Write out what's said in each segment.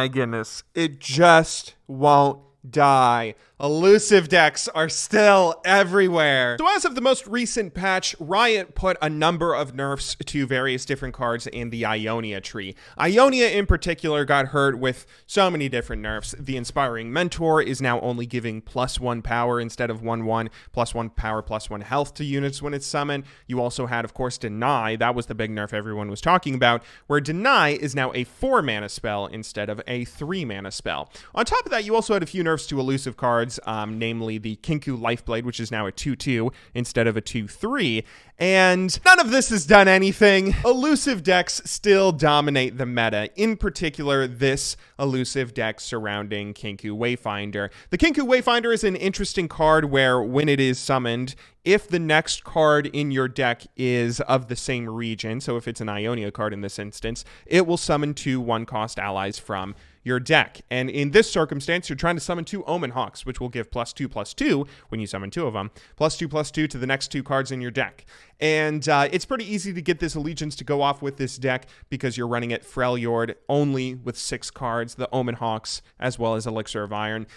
my goodness. It just won't die. Elusive decks are still everywhere. So as of the most recent patch, Riot put a number of nerfs to various different cards in the Ionia tree. Ionia in particular got hurt with so many different nerfs. The Inspiring Mentor is now only giving +1 power instead of 1/1, +1 power, +1 health to units when it's summoned. You also had, of course, Deny. That was the big nerf everyone was talking about, where Deny is now a 4-mana spell instead of a 3-mana spell. On top of that, you also had a few nerfs to elusive cards, namely the Kinku Lifeblade, which is now a 2/2 instead of a 2/3, and none of this has done anything. Elusive decks still dominate the meta, in particular this elusive deck surrounding Kinku Wayfinder. The Kinku Wayfinder is an interesting card where when it is summoned, if the next card in your deck is of the same region, so if it's an Ionia card in this instance, it will summon 2 1-cost allies from your deck. And in this circumstance, you're trying to summon 2 Omen Hawks, which will give +2/+2 when you summon 2 of them, +2/+2 to the next 2 cards in your deck. And it's pretty easy to get this allegiance to go off with this deck because you're running it Freljord only with 6 cards, the Omen Hawks, as well as Elixir of Iron.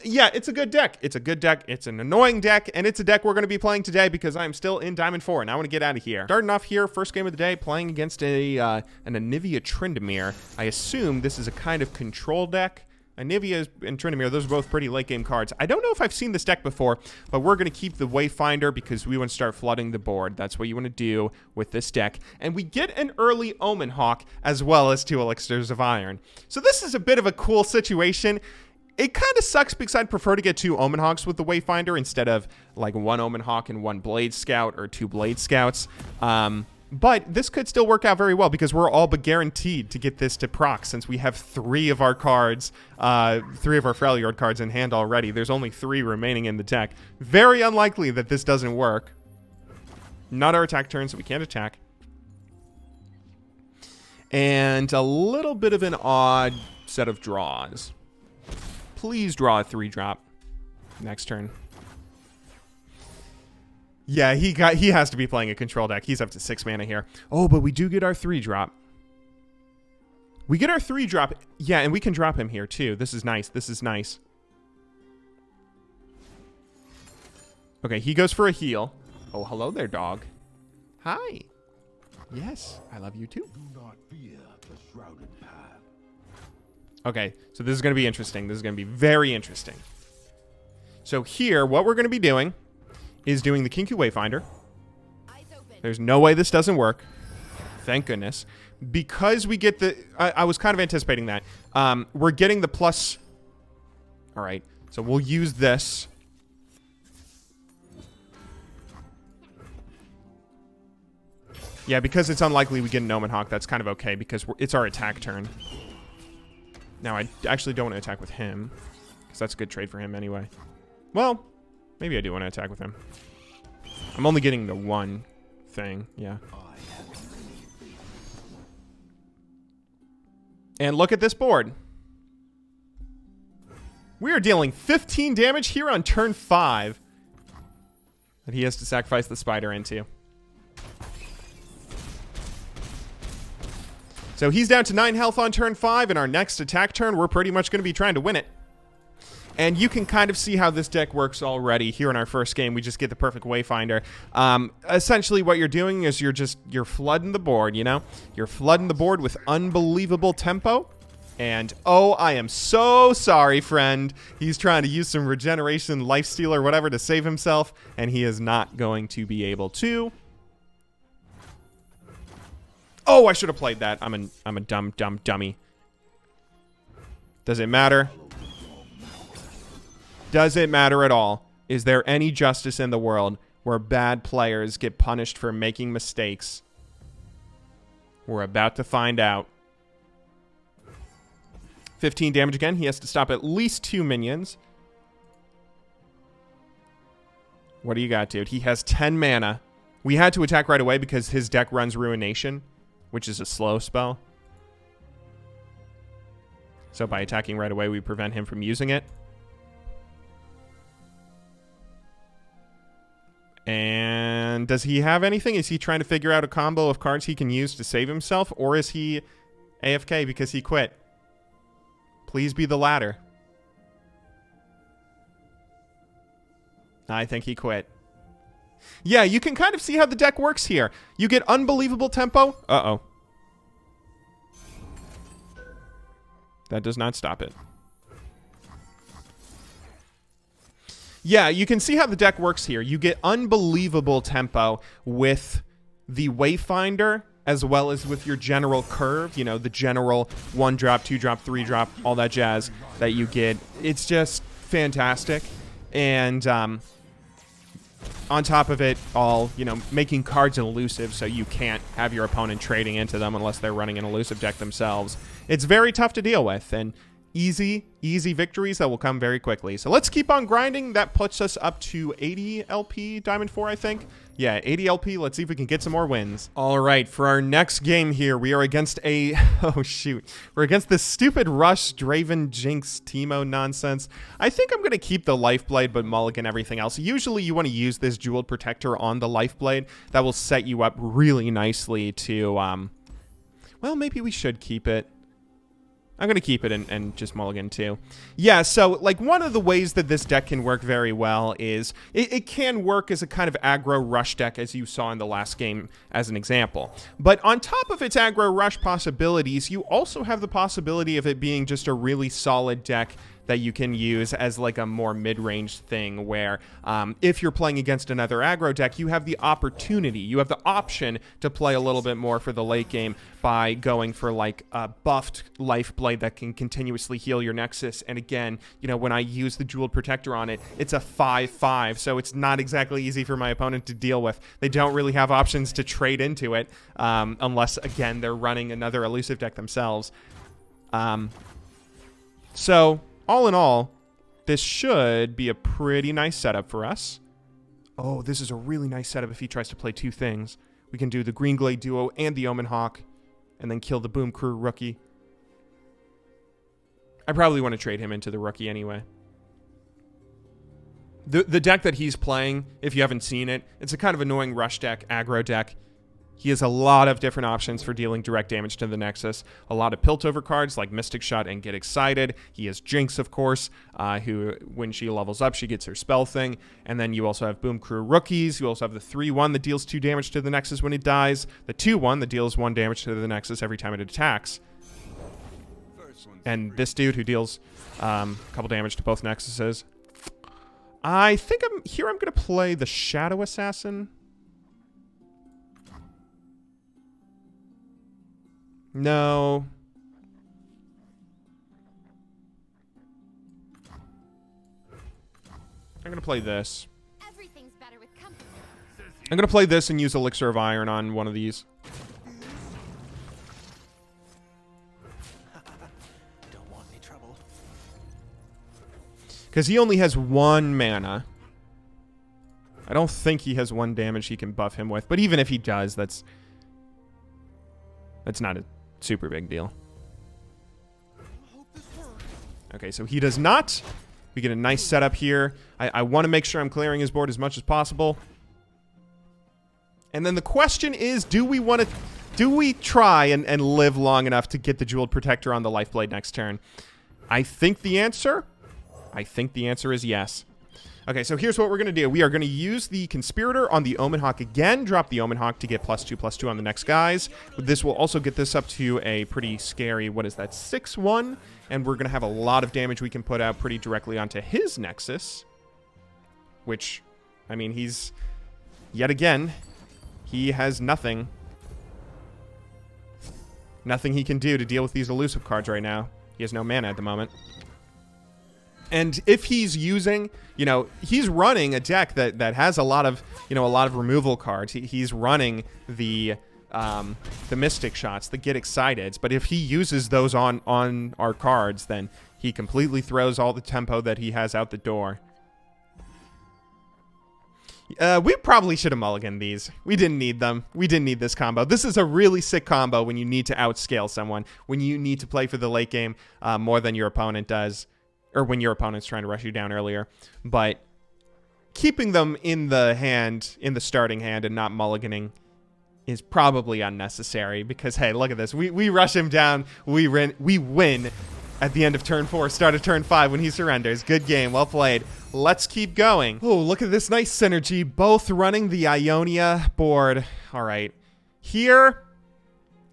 Yeah, it's a good deck. It's a good deck. It's an annoying deck, and it's a deck we're going to be playing today because I'm still in Diamond 4, and I want to get out of here. Starting off here, first game of the day, playing against an Anivia Tryndamere. I assume this is a kind of control deck. Anivia and Tryndamere, those are both pretty late game cards. I don't know if I've seen this deck before, but we're going to keep the Wayfinder because we want to start flooding the board. That's what you want to do with this deck. And we get an early Omen Hawk as well as 2 Elixirs of Iron. So this is a bit of a cool situation. It kind of sucks because I'd prefer to get 2 Omen Hawks with the Wayfinder instead of like 1 Omen Hawk and 1 Blade Scout or 2 Blade Scouts. But this could still work out very well because we're all but guaranteed to get this to proc since we have 3 of our cards, 3 of our Freljord cards in hand already. There's only 3 remaining in the deck. Very unlikely that this doesn't work. Not our attack turn, so we can't attack. And a little bit of an odd set of draws. Please draw a 3-drop next turn. Yeah, he has to be playing a control deck. He's up to 6 mana here. Oh, but we do get our 3-drop. We get our 3-drop. Yeah, and we can drop him here too. This is nice. This is nice. Okay, he goes for a heal. Oh, hello there, dog. Hi. Yes, I love you too. Do not fear the shrouded path. Okay, so this is going to be interesting. This is going to be very interesting. So here, what we're going to be doing is doing the Kinku Wayfinder. There's no way this doesn't work. Thank goodness. Because we get the... I was kind of anticipating that. We're getting the plus... All right, so we'll use this. Yeah, because it's unlikely we get an Omen Hawk, that's kind of okay because it's our attack turn. Now, I actually don't want to attack with him because that's a good trade for him anyway. Well... Maybe I do want to attack with him. I'm only getting the 1 thing. Yeah. And look at this board. We are dealing 15 damage here on turn 5. That he has to sacrifice the spider into. So he's down to 9 health on turn 5. And our next attack turn, we're pretty much going to be trying to win it. And you can kind of see how this deck works already. Here in our first game, we just get the perfect Wayfinder. Essentially, what you're doing is you're flooding the board, you know? You're flooding the board with unbelievable tempo. And, oh, I am so sorry, friend. He's trying to use some regeneration, lifesteal, or whatever to save himself, and he is not going to be able to. Oh, I should have played that. I'm a dumb dummy. Does it matter? Does it matter at all? Is there any justice in the world where bad players get punished for making mistakes? We're about to find out. 15 damage again. He has to stop at least 2 minions. What do you got, dude? He has 10 mana. We had to attack right away because his deck runs Ruination, which is a slow spell. So by attacking right away, we prevent him from using it. And does he have anything? Is he trying to figure out a combo of cards he can use to save himself? Or is he AFK because he quit? Please be the latter. I think he quit. Yeah, you can kind of see how the deck works here. You get unbelievable tempo. Uh-oh. That does not stop it. Yeah, you can see how the deck works here. You get unbelievable tempo with the Wayfinder as well as with your general curve, you know, the general 1-drop, 2-drop, 3-drop, all that jazz that you get. It's just fantastic. And on top of it all, you know, making cards elusive so you can't have your opponent trading into them unless they're running an elusive deck themselves. It's very tough to deal with, and easy victories that will come very quickly. So let's keep on grinding. That puts us up to 80 LP Diamond 4, I think. Yeah, 80 LP. Let's see if we can get some more wins. All right, for our next game here, we are against a... Oh, shoot. We're against this stupid Rush, Draven, Jinx, Teemo nonsense. I think I'm going to keep the Lifeblade, but mulligan everything else. Usually, you want to use this Jeweled Protector on the Lifeblade. That will set you up really nicely to... Well, maybe we should keep it. I'm going to keep it and just mulligan too. Yeah, so like one of the ways that this deck can work very well is it can work as a kind of aggro rush deck, as you saw in the last game as an example. But on top of its aggro rush possibilities, you also have the possibility of it being just a really solid deck that you can use as like a more mid-range thing where if you're playing against another aggro deck, you have the opportunity, you have the option to play a little bit more for the late game by going for like a buffed Lifeblade that can continuously heal your Nexus. And again, you know, when I use the Jeweled Protector on it, it's a 5/5, so it's not exactly easy for my opponent to deal with. They don't really have options to trade into it unless, again, they're running another elusive deck themselves. So... all in all, this should be a pretty nice setup for us. Oh, this is a really nice setup if he tries to play two things. We can do the Green Glade Duo and the Omen Hawk, and then kill the Boom Crew rookie. I probably want to trade him into the rookie anyway. The deck that he's playing, if you haven't seen it, it's a kind of annoying rush deck, aggro deck. He has a lot of different options for dealing direct damage to the Nexus. A lot of Piltover cards like Mystic Shot and Get Excited. He has Jinx, of course, who, when she levels up, she gets her spell thing. And then you also have Boom Crew rookies. You also have the 3/1 that deals 2 damage to the Nexus when it dies. The 2/1 that deals 1 damage to the Nexus every time it attacks. And this dude who deals a couple damage to both Nexuses. I think I'm going to play the Shadow Assassin. No. I'm going to play this. Everything's better with company. I'm going to play this and use Elixir of Iron on one of these. Don't want any trouble. Because he only has 1 mana. I don't think he has 1 damage he can buff him with. But even if he does, that's not a super big deal. Okay, so he does not. We get a nice setup here. I want to make sure I'm clearing his board as much as possible. And then the question is, do we try and live long enough to get the Jeweled Protector on the Lifeblade next turn? I think the answer is yes. Okay, so here's what we're going to do. We are going to use the Conspirator on the Omen Hawk again, drop the Omen Hawk to get +2/+2 on the next guys. This will also get this up to a pretty scary, what is that, 6/1? And we're going to have a lot of damage we can put out pretty directly onto his Nexus. Which, I mean, he's, yet again, he has nothing. Nothing he can do to deal with these elusive cards right now. He has no mana at the moment. And if he's using, you know, he's running a deck that has a lot of, you know, a lot of removal cards. He's running the Mystic Shots, the Get Exciteds. But if he uses those on our cards, then he completely throws all the tempo that he has out the door. We probably should have mulliganed these. We didn't need them. We didn't need this combo. This is a really sick combo when you need to outscale someone, when you need to play for the late game more than your opponent does. Or when your opponent's trying to rush you down earlier. But keeping them in the hand, in the starting hand, and not mulliganing is probably unnecessary. Because, hey, look at this. We rush him down. We win. at the end of turn 4, start of turn 5 when he surrenders. Good game. Well played. Let's keep going. Oh, look at this nice synergy. Both running the Ionia board. All right. Here,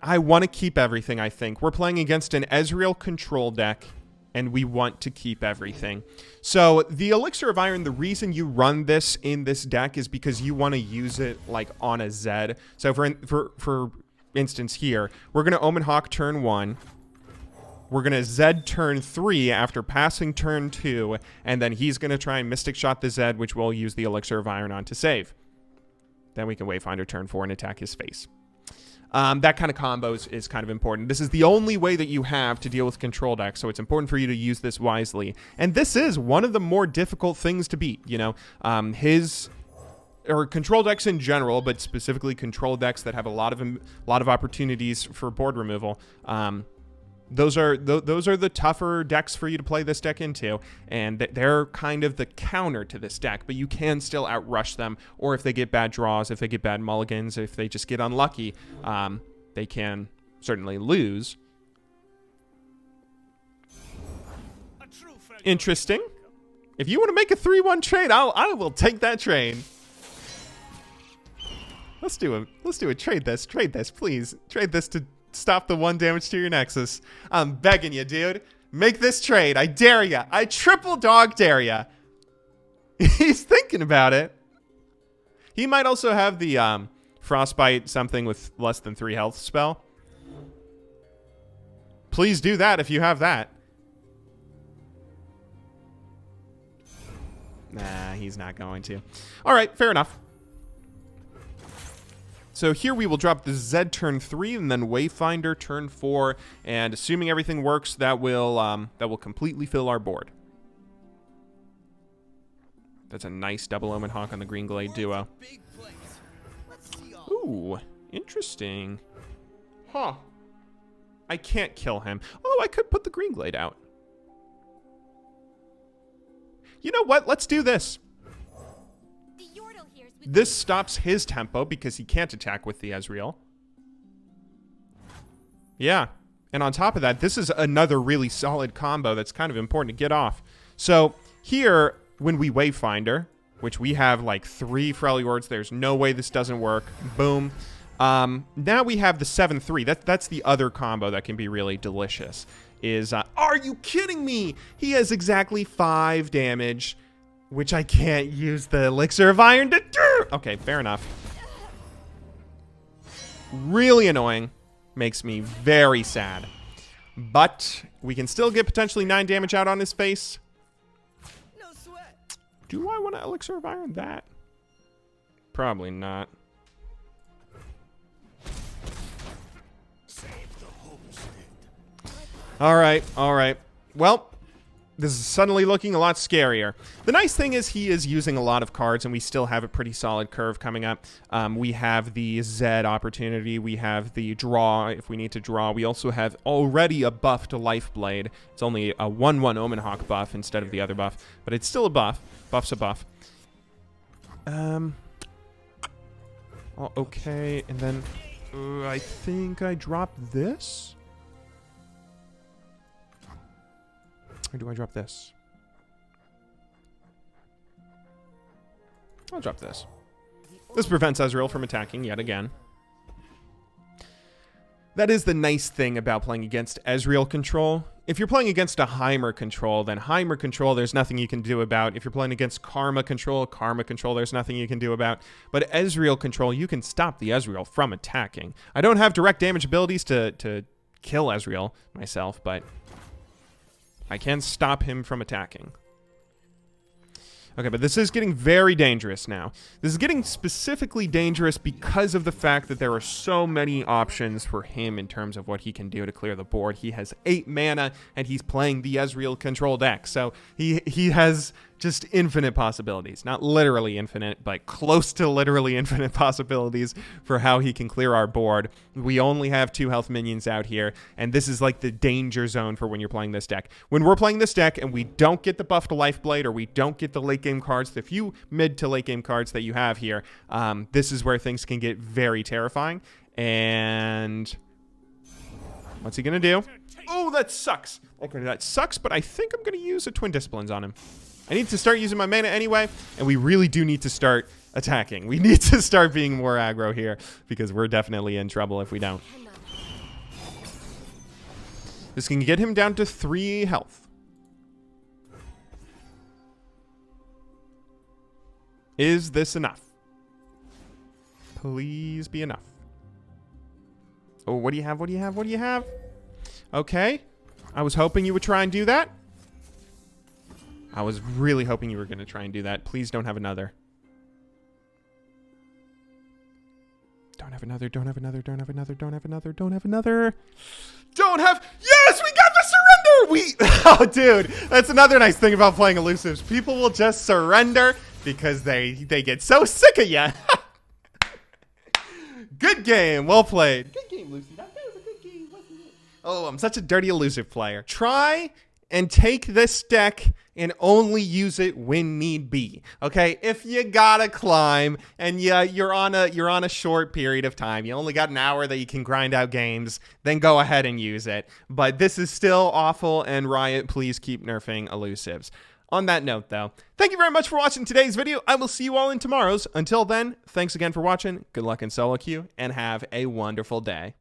I want to keep everything, I think. We're playing against an Ezreal control deck, and we want to keep everything. So the Elixir of Iron, the reason you run this in this deck is because you want to use it like on a Zed. So for instance here, we're going to Omen Hawk turn 1. We're going to Zed turn 3 after passing turn 2, and then he's going to try and Mystic Shot the Zed, which we'll use the Elixir of Iron on to save. Then we can Wayfinder turn 4 and attack his face. That kind of combos is kind of important. This is the only way that you have to deal with control decks, so it's important for you to use this wisely. And this is one of the more difficult things to beat, you know. Or control decks in general, but specifically control decks that have a lot of opportunities for board removal. Those are the tougher decks for you to play this deck into, and they're kind of the counter to this deck, but you can still outrush them, or if they get bad draws, if they get bad mulligans, if they just get unlucky, they can certainly lose. Interesting. If you want to make a 3-1 trade, I will take that trade. Let's do a trade this, please. Trade this to stop the 1 damage to your Nexus. I'm begging you, dude. Make this trade. I dare ya. I triple dog dare ya. He's thinking about it. He might also have the Frostbite something with less than 3 health spell. Please do that if you have that. Nah, he's not going to. All right, fair enough. So here we will drop the Zed turn 3 and then Wayfinder turn 4, and assuming everything works, that will completely fill our board. That's a nice double Omen Hawk on the Green Glade duo. Ooh, interesting. Huh. I can't kill him. Oh, I could put the Green Glade out. You know what? Let's do this. This stops his tempo because he can't attack with the Ezreal. Yeah. And on top of that, this is another really solid combo that's kind of important to get off. So here, when we Wayfinder, which we have like 3 Freljords, there's no way this doesn't work. Boom. Now we have the 7-3. That's the other combo that can be really delicious. Are you kidding me? He has exactly 5 damage. Which I can't use the Elixir of Iron to do. Okay, fair enough. Really annoying. Makes me very sad. But we can still get potentially 9 damage out on his face. No sweat. Do I want to Elixir of Iron that? Probably not. All right, all right. Well, this is suddenly looking a lot scarier. The nice thing is he is using a lot of cards, and we still have a pretty solid curve coming up. We have the Zed opportunity. We have the draw if we need to draw. We also have already a buff to Lifeblade. It's only a 1/1 Omen Hawk buff instead of the other buff, but it's still a buff. Buff's a buff. Oh, okay, and then I think I dropped this. Or do I drop this? I'll drop this. This prevents Ezreal from attacking yet again. That is the nice thing about playing against Ezreal control. If you're playing against a Heimer control, then Heimer control, there's nothing you can do about. If you're playing against Karma control, there's nothing you can do about. But Ezreal control, you can stop the Ezreal from attacking. I don't have direct damage abilities to kill Ezreal myself, but I can stop him from attacking. Okay, but this is getting very dangerous now. This is getting specifically dangerous because of the fact that there are so many options for him in terms of what he can do to clear the board. He has 8 mana, and he's playing the Ezreal control deck. So he has just infinite possibilities. Not literally infinite, but close to literally infinite possibilities for how he can clear our board. We only have 2 health minions out here, and this is like the danger zone for when you're playing this deck. When we're playing this deck and we don't get the buff to Lifeblade, or we don't get the late game cards, the few mid to late game cards that you have here, this is where things can get very terrifying. And what's he gonna do? Oh, that sucks. Okay, that sucks, but I think I'm going to use a Twin Disciplines on him. I need to start using my mana anyway, and we really do need to start attacking. We need to start being more aggro here because we're definitely in trouble if we don't. This can get him down to 3 health. Is this enough? Please be enough. Oh, what do you have? What do you have? What do you have? Okay. I was hoping you would try and do that. I was really hoping you were going to try and do that. Please don't have another. Don't have another. Don't have another. Don't have another. Don't have another. Don't have another. Don't have. Yes, we got the surrender. Oh, dude, that's another nice thing about playing elusives. People will just surrender because they get so sick of you. Good game. Well played. Good game, Lucy. That was a good game, wasn't it? Oh, I'm such a dirty elusive player. Try and take this deck and only use it when need be. Okay, if you gotta climb and you're on a short period of time, you only got an hour that you can grind out games, then go ahead and use it. But this is still awful, and Riot, please keep nerfing elusives. On that note, though, thank you very much for watching today's video. I will see you all in tomorrow's. Until then, thanks again for watching. Good luck in solo queue, and have a wonderful day.